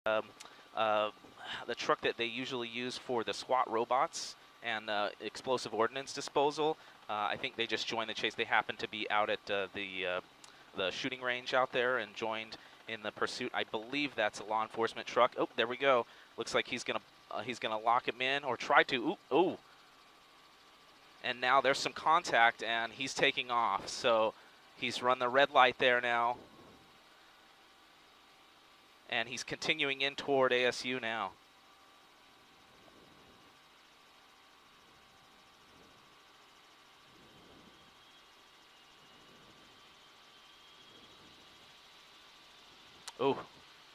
um, uh, the truck that they usually use for the SWAT robots and explosive ordnance disposal. I think they just joined the chase. They happened to be out at the shooting range out there and joined in the pursuit. I believe that's a law enforcement truck. Oh, there we go. Looks like he's gonna lock him in or try to. Ooh, ooh. And now there's some contact, and he's taking off. So he's run the red light there now. And he's continuing in toward ASU now. Ooh,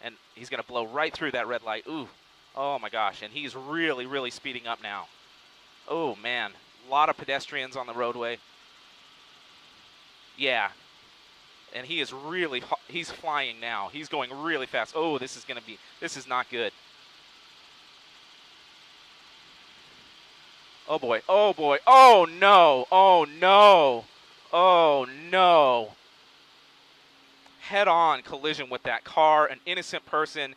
and he's going to blow right through that red light. Ooh, oh my gosh, and he's really, really speeding up now. Oh man, a lot of pedestrians on the roadway. Yeah, and he is really, he's flying now. He's going really fast. Oh, this is not good. Oh boy, oh boy, oh no, oh no, oh no. Head-on collision with that car, an innocent person.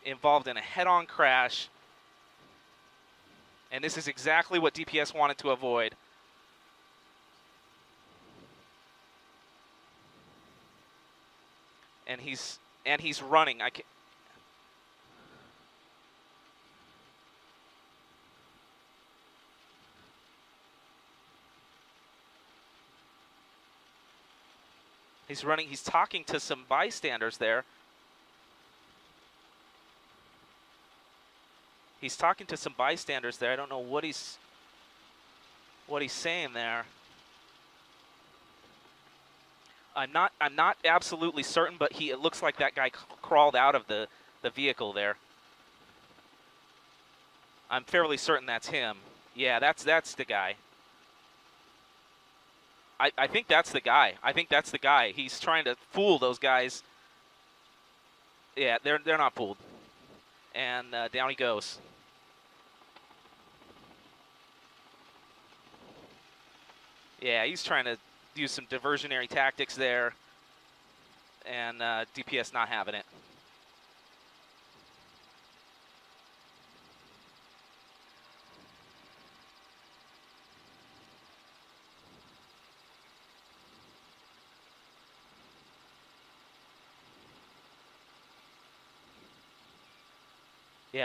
Involved in a head-on crash. And this is exactly what DPS wanted to avoid. And he's running. He's running. He's talking to some bystanders there. He's talking to some bystanders there. I don't know what he's saying there. I'm not absolutely certain, but it looks like that guy crawled out of the vehicle there. I'm fairly certain that's him. Yeah, that's the guy. I think that's the guy. I think that's the guy. He's trying to fool those guys. Yeah, they're not fooled. And down he goes. Yeah, he's trying to use some diversionary tactics there, and DPS not having it.